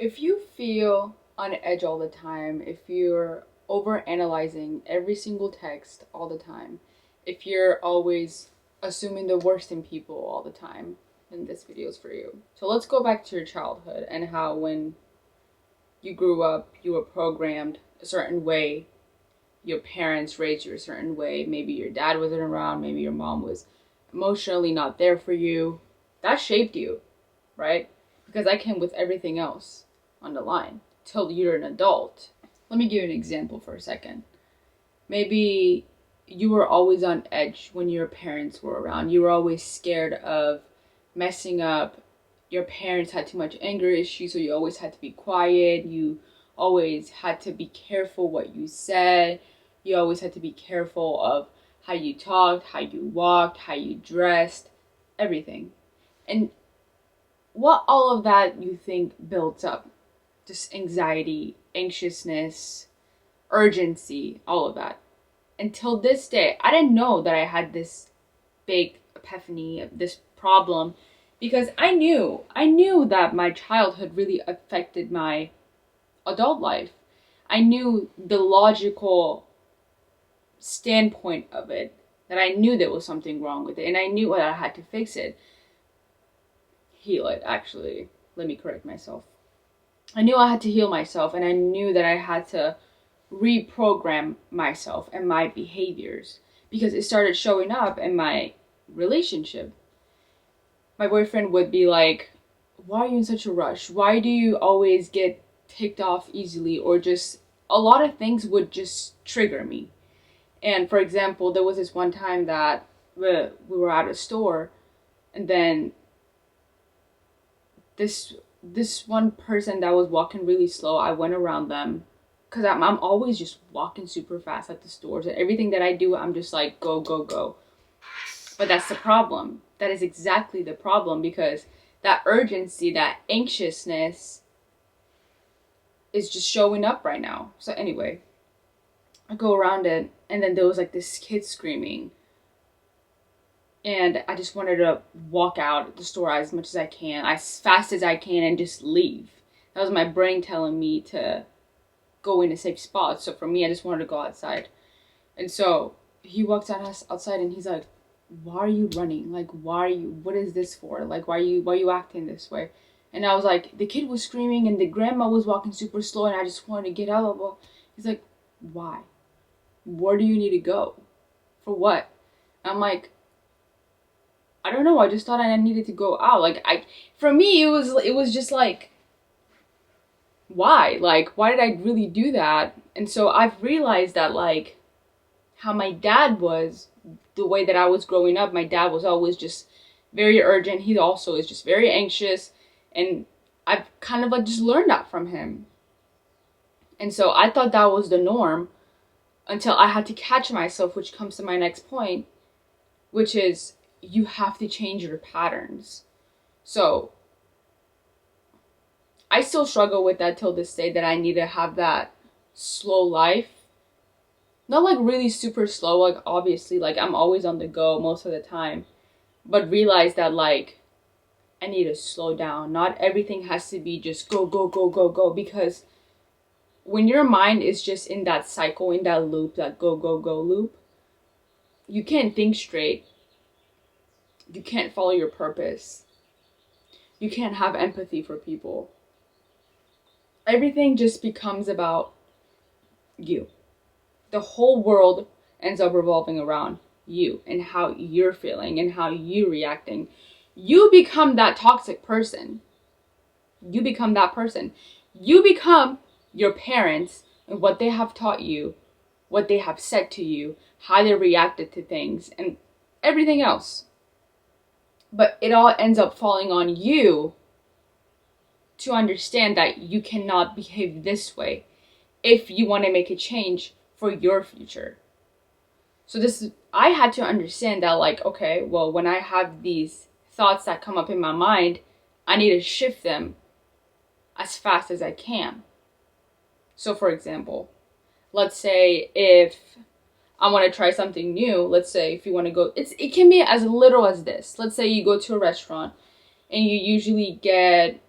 If you feel on edge all the time, if you're over analyzing every single text all the time, if you're always assuming the worst in people all the time, then this video is for you. So let's go back to your childhood and how when you grew up, you were programmed a certain way. Your parents raised you a certain way. Maybe your dad wasn't around. Maybe your mom was emotionally not there for you. That shaped you, right? Because that came with everything else on the line till you're an adult. Let me give you an example for a second. Maybe you were always on edge when your parents were around. You were always scared of messing up. Your parents had too much anger issues, so you always had to be quiet. You always had to be careful what you said. You always had to be careful of how you talked, how you walked, how you dressed, everything. And what all of that you think builds up? Just anxiety, anxiousness, urgency, all of that. Until this day, I didn't know that I had this big epiphany, this problem, because I knew that my childhood really affected my adult life. I knew the logical standpoint of it, that I knew there was something wrong with it, and I knew that I had to fix it. Heal it, actually. Let me correct myself. I knew I had to heal myself, and I knew that I had to reprogram myself and my behaviors because it started showing up in my relationship. My boyfriend would be like, why are you in such a rush? Why do you always get ticked off easily? Or just a lot of things would just trigger me. And for example, there was this one time that we were at a store, and then this one person that was walking really slow, I went around them because I'm always just walking super fast at the stores, and everything that I do, I'm just like go go go. But that's the problem. That is exactly the problem, because that urgency, that anxiousness is just showing up right now. So anyway, I go around it, and then there was like this kid screaming, and I just wanted to walk out the store as much as I can, as fast as I can, and just leave. That was my brain telling me to go in a safe spot. So for me, I just wanted to go outside. And so he walks outside, and he's like, why are you running? Like, what is this for? Like, why are you acting this way? And I was like, the kid was screaming and the grandma was walking super slow, and I just wanted to get out. He's like, why? Where do you need to go? For what? I'm like, I don't know. I just thought I needed to go out. For me, it was just like, why? Like, why did I really do that? And so I've realized that, like, how my dad was, the way that I was growing up, my dad was always just very urgent. He also is just very anxious. And I've kind of like just learned that from him. And so I thought that was the norm until I had to catch myself, which comes to my next point, which is you have to change your patterns. So I still struggle with that till this day, that I need to have that slow life. Not like really super slow, like obviously, like I'm always on the go most of the time, but realize that like I need to slow down. Not everything has to be just go, go, go, go, go, because when your mind is just in that cycle, in that loop, that go, go, go loop, you can't think straight. You can't follow your purpose. You can't have empathy for people. Everything just becomes about you. The whole world ends up revolving around you and how you're feeling and how you're reacting. You become that toxic person. You become that person. You become your parents and what they have taught you, what they have said to you, how they reacted to things, and everything else. But it all ends up falling on you to understand that you cannot behave this way if you want to make a change for your future. So I had to understand that, like, okay, well, when I have these thoughts that come up in my mind, I need to shift them as fast as I can. So for example, let's say if I want to try something new, let's say if you want to go, it can be as little as this. Let's say you go to a restaurant and you usually get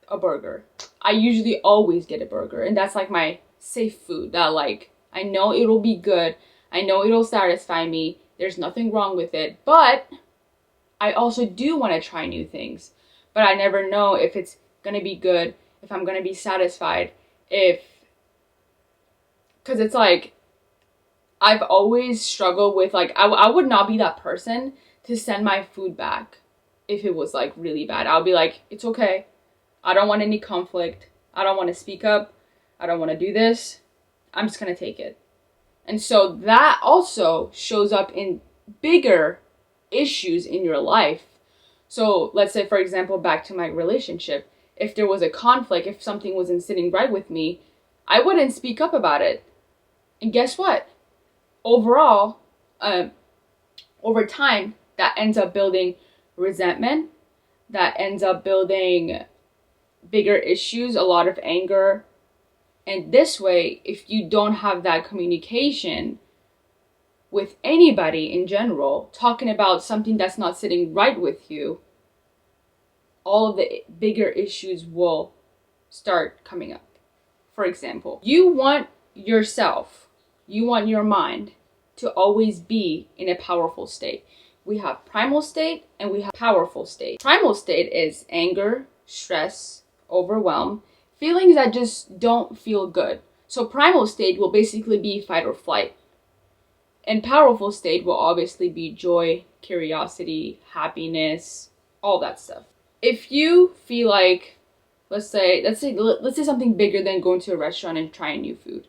a burger. I usually always get a burger, and that's like my safe food that like I know it'll be good. I know it'll satisfy me. There's nothing wrong with it, but I also do want to try new things. But I never know if it's going to be good, if I'm going to be satisfied, because it's like I've always struggled with like I would not be that person to send my food back if it was like really bad. I'll be like, it's okay. I don't want any conflict. I don't want to speak up. I don't want to do this. I'm just going to take it. And so that also shows up in bigger issues in your life. So let's say, for example, back to my relationship. If there was a conflict, if something wasn't sitting right with me, I wouldn't speak up about it. And guess what? Overall, over time, that ends up building resentment. That ends up building bigger issues, a lot of anger. And this way, if you don't have that communication with anybody in general, talking about something that's not sitting right with you, all of the bigger issues will start coming up. For example, you want yourself, you want your mind to always be in a powerful state. We have primal state and we have powerful state. Primal state is anger, stress, overwhelm, feelings that just don't feel good. So primal state will basically be fight or flight. And powerful state will obviously be joy, curiosity, happiness, all that stuff. If you feel like, let's say something bigger than going to a restaurant and trying new food.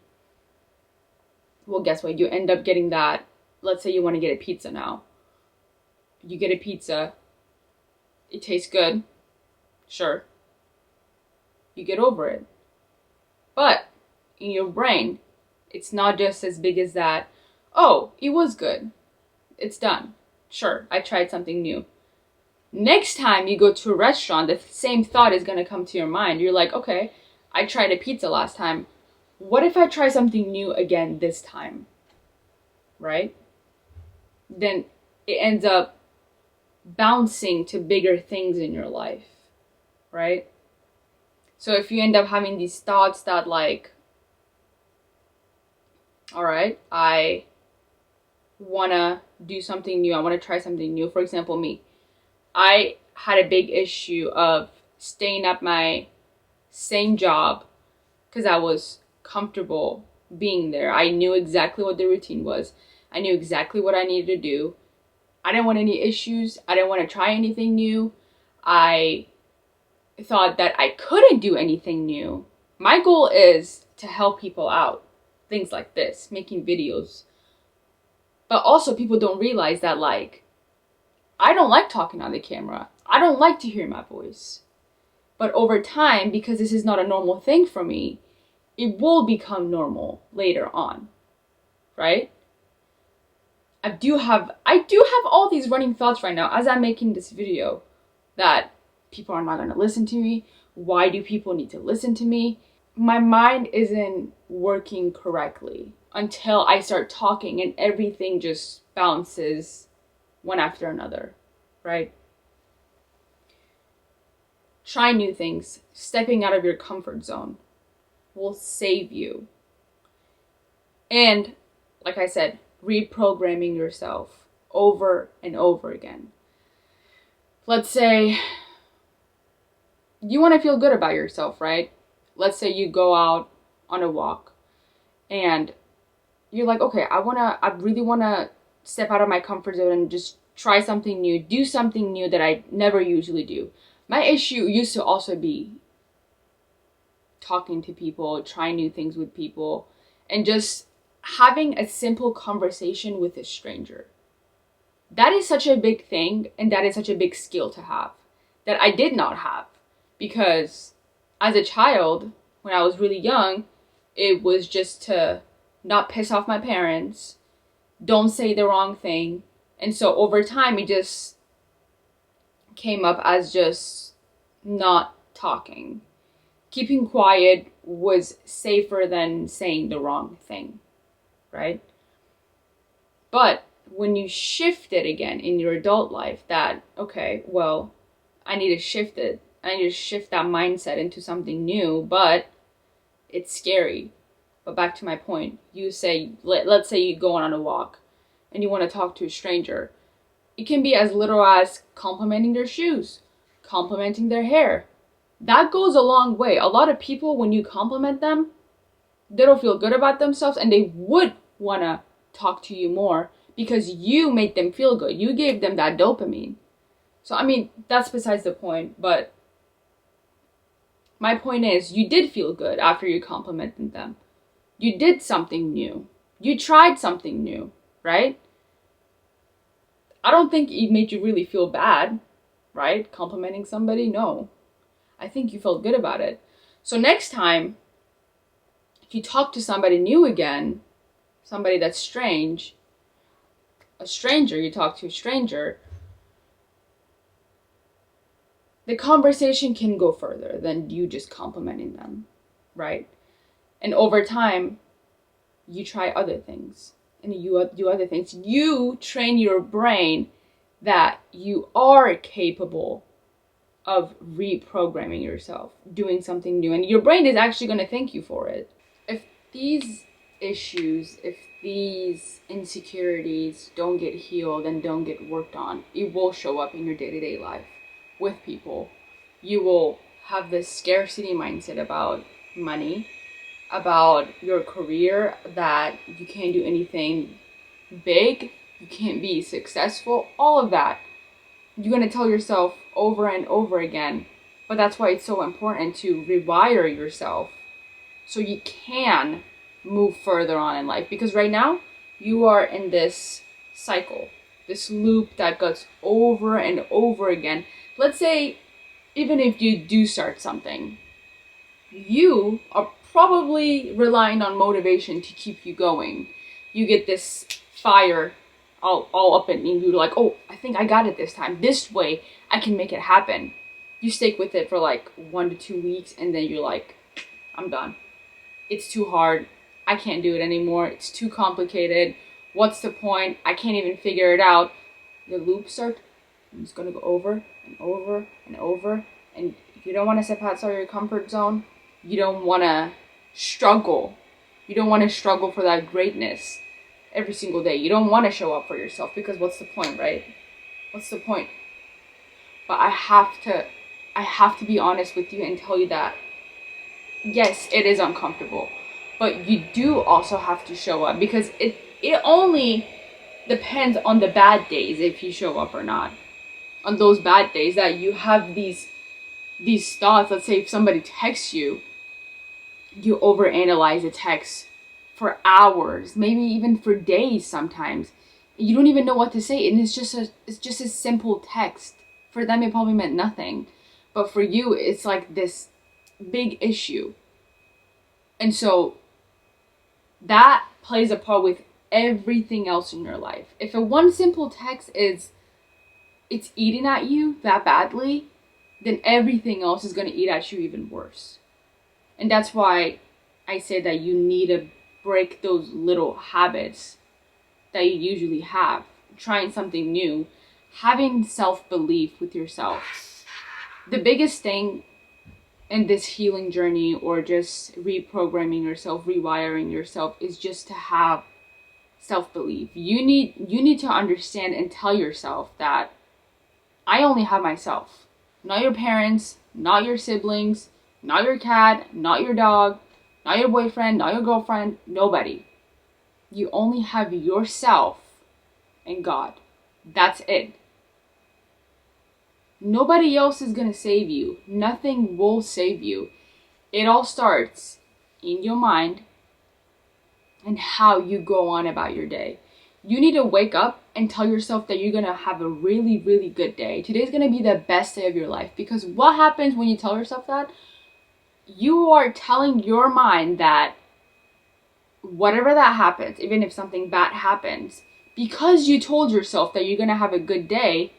Well, guess what? You end up getting that. Let's say you want to get a pizza now. You get a pizza. It tastes good. Sure. You get over it. But in your brain, it's not just as big as that. Oh, it was good. It's done. Sure, I tried something new. Next time you go to a restaurant, the same thought is going to come to your mind. You're like, okay, I tried a pizza last time. What if I try something new again this time? Right? Then it ends up bouncing to bigger things in your life. Right? So if you end up having these thoughts that like, all right, I want to do something new. I want to try something new. For example, me. I had a big issue of staying at my same job because I was comfortable being there. I knew exactly what the routine was. I knew exactly what I needed to do. I didn't want any issues. I didn't want to try anything new. I thought that I couldn't do anything new. My goal is to help people out. Things like this, making videos. But also people don't realize that like, I don't like talking on the camera. I don't like to hear my voice. But over time, because this is not a normal thing for me, it will become normal later on. Right? I do have all these running thoughts right now as I'm making this video that people are not going to listen to me. Why do people need to listen to me? My mind isn't working correctly until I start talking and everything just bounces one after another, right? Try new things. Stepping out of your comfort zone will save you. And, like I said, reprogramming yourself over and over again. Let's say you want to feel good about yourself, right? Let's say you go out on a walk and you're like, okay, I really want to step out of my comfort zone and just try something new, do something new that I never usually do. My issue used to also be talking to people, trying new things with people, and just having a simple conversation with a stranger. That is such a big thing, and that is such a big skill to have that I did not have, because as a child, when I was really young, it was just to not piss off my parents, don't say the wrong thing. And so over time, it just came up as just not talking. Keeping quiet was safer than saying the wrong thing, right? But when you shift it again in your adult life, that, okay, well, I need to shift it. and I need to shift that mindset into something new, but it's scary. But back to my point, you say, let's say you go on a walk and you want to talk to a stranger. It can be as little as complimenting their shoes, complimenting their hair. That goes a long way. A lot of people, when you compliment them, they don't feel good about themselves and they would want to talk to you more because you made them feel good. You gave them that dopamine. So, I mean, that's besides the point, but my point is, you did feel good after you complimented them. You did something new. You tried something new, right? I don't think it made you really feel bad, right? Complimenting somebody? No. I think you felt good about it. So next time, if you talk to somebody new again, somebody that's strange, a stranger, you talk to a stranger, the conversation can go further than you just complimenting them, right? And over time, you try other things and you do other things. You train your brain that you are capable of reprogramming yourself, doing something new, and your brain is actually going to thank you for it. If these issues, if these insecurities don't get healed and don't get worked on, it will show up in your day-to-day life with people. You will have this scarcity mindset about money, about your career, that you can't do anything big, you can't be successful, all of that. You're going to tell yourself over and over again. But that's why it's so important to rewire yourself so you can move further on in life. Because right now, you are in this cycle, this loop that goes over and over again. Let's say, even if you do start something, you are probably relying on motivation to keep you going. You get this fire all up in you. You're like, oh, I think I got it this time. This way, I can make it happen. You stick with it for like 1 to 2 weeks, and then you're like, I'm done. It's too hard. I can't do it anymore. It's too complicated. What's the point? I can't even figure it out. The loop starts. It's going to go over and over and over. And if you don't want to step outside your comfort zone, you don't want to struggle. You don't want to struggle for that greatness every single day. You don't want to show up for yourself, because what's the point, right? What's the point? But I have to be honest with you and tell you that, yes, it is uncomfortable, but you do also have to show up, because it only depends on the bad days if you show up or not. On those bad days that you have these thoughts. Let's say if somebody texts you, you overanalyze a text for hours, maybe even for days sometimes. You don't even know what to say, and it's just a simple text. For them, it probably meant nothing, but for you, it's like this big issue. And so that plays a part with everything else in your life. If a one simple text it's eating at you that badly, then everything else is going to eat at you even worse. And that's why I say that you need to break those little habits that you usually have. Trying something new, having self-belief with yourself. The biggest thing in this healing journey, or just reprogramming yourself, rewiring yourself, is just to have self-belief. You need to understand and tell yourself that I only have myself. Not your parents, not your siblings, not your cat, not your dog, not your boyfriend, not your girlfriend, nobody. You only have yourself and God. That's it. Nobody else is going to save you. Nothing will save you. It all starts in your mind and how you go on about your day. You need to wake up and tell yourself that you're going to have a really, really good day. Today's going to be the best day of your life. Because what happens when you tell yourself that? You are telling your mind that whatever that happens, even if something bad happens, because you told yourself that you're going to have a good day,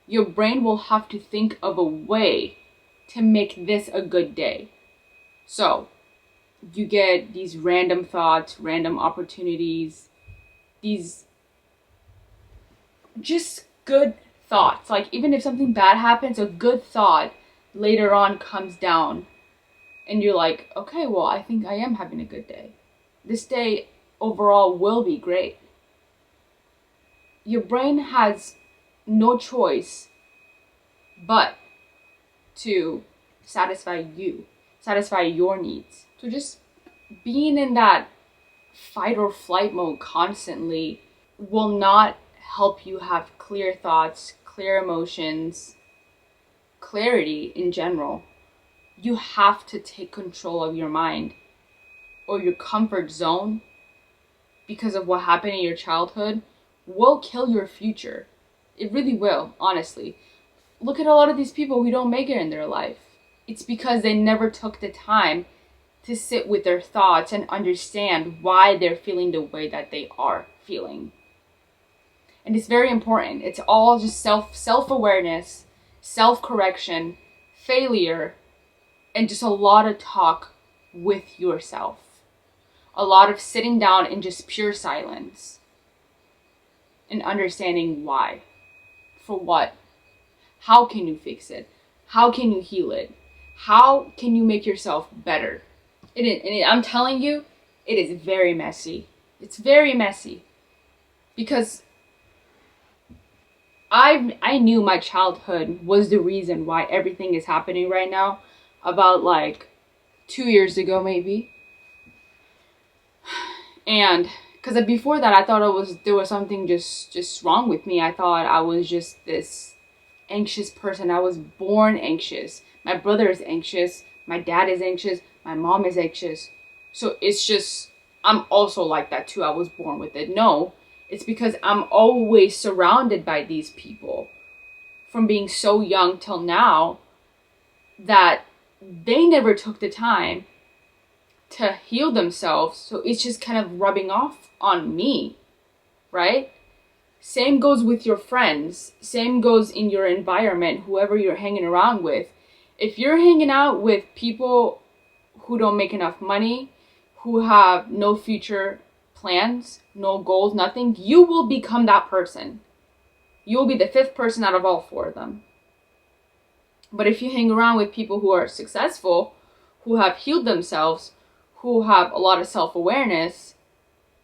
your brain will have to think of a way to make this a good day. So you get these random thoughts, random opportunities, these just good thoughts. Like, even if something bad happens, a good thought later on comes down and you're like, okay, well, I think I am having a good day. This day overall will be great. Your brain has no choice but to satisfy you, satisfy your needs. So just being in that fight or flight mode constantly will not help you have clear thoughts, clear emotions, clarity in general. You have to take control of your mind or your comfort zone because of what happened in your childhood will kill your future. It really will, honestly. Look at a lot of these people who don't make it in their life. It's because they never took the time to sit with their thoughts and understand why they're feeling the way that they are feeling. And it's very important. It's all just self-awareness, self-correction, failure, and just a lot of talk with yourself. A lot of sitting down in just pure silence and understanding why. For what? How can you fix it? How can you heal it? How can you make yourself better? I'm telling you, it is very messy. It's very messy. Because I knew my childhood was the reason why everything is happening right now. About like 2 years ago, maybe. And because before that, I thought there was something just wrong with me. I thought I was just this anxious person. I was born anxious. My brother is anxious. My dad is anxious. My mom is anxious. So it's just, I'm also like that too. I was born with it. No, it's because I'm always surrounded by these people from being so young till now that they never took the time to heal themselves. So it's just kind of rubbing off on me, right? Same goes with your friends. Same goes in your environment, whoever you're hanging around with. If you're hanging out with people who don't make enough money, who have no future plans, no goals, nothing, you will become that person. You will be the fifth person out of all four of them. But if you hang around with people who are successful, who have healed themselves, who have a lot of self-awareness,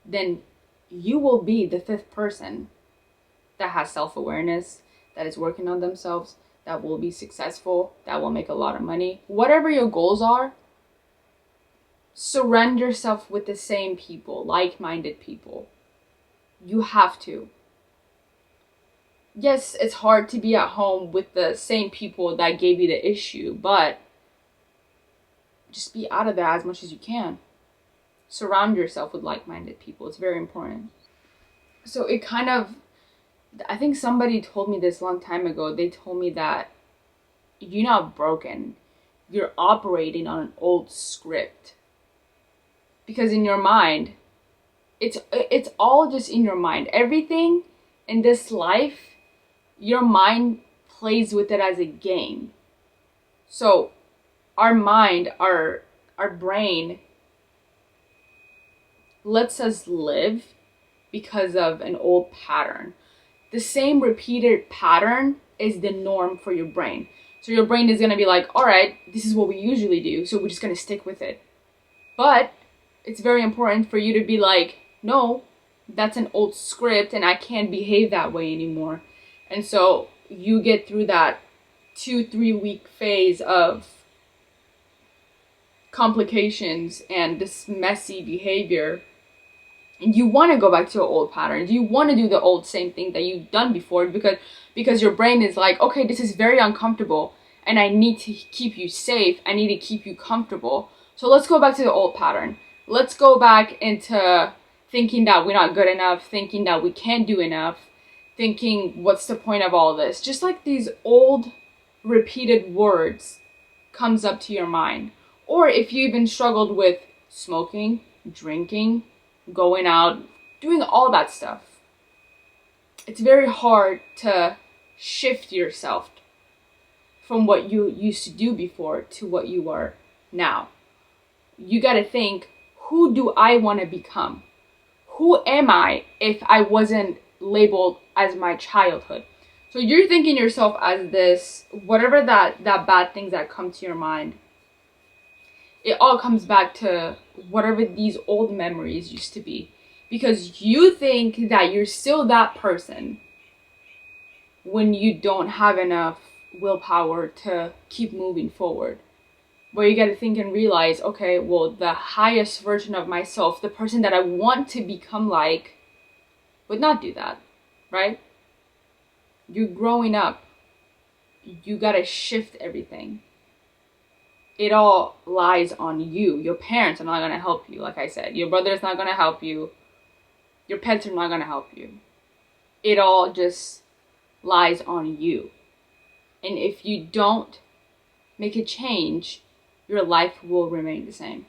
then you will be the fifth person that has self-awareness, that is working on themselves, that will be successful, that will make a lot of money. Whatever your goals are, surround yourself with the same people, like-minded people. You have to. Yes, it's hard to be at home with the same people that gave you the issue, but just be out of that as much as you can. Surround yourself with like-minded people. It's very important. So it kind of, I think somebody told me this a long time ago. They told me that you're not broken. You're operating on an old script. Because in your mind, it's all just in your mind. Everything in this life, your mind plays with it as a game. So our mind, our brain lets us live because of an old pattern. The same repeated pattern is the norm for your brain. So your brain is going to be like, all right, this is what we usually do, so we're just going to stick with it. But it's very important for you to be like, no, that's an old script and I can't behave that way anymore. And so you get through that 2-3 week phase of complications and this messy behavior, and you want to go back to your old patterns. You want to do the old same thing that you've done before because your brain is like, okay, this is very uncomfortable and I need to keep you safe. I need to keep you comfortable. So let's go back to the old pattern. Let's go back into thinking that we're not good enough, thinking that we can't do enough, thinking what's the point of all this? Just like these old repeated words comes up to your mind. Or if you even struggled with smoking, drinking, going out, doing all that stuff, it's very hard to shift yourself from what you used to do before to what you are now. You got to think, who do I want to become? Who am I if I wasn't labeled as my childhood? So So you're thinking yourself as this, whatever that bad things that come to your mind, it all comes back to whatever these old memories used to be. Because you think that you're still that person when you don't have enough willpower to keep moving forward. But you gotta think and realize, okay, well, the highest version of myself, the person that I want to become like, would not do that, right? You're growing up. You gotta shift everything. It all lies on you. Your parents are not gonna help you, like I said. Your brother is not gonna help you. Your pets are not gonna help you. It all just lies on you. And if you don't make a change, your life will remain the same.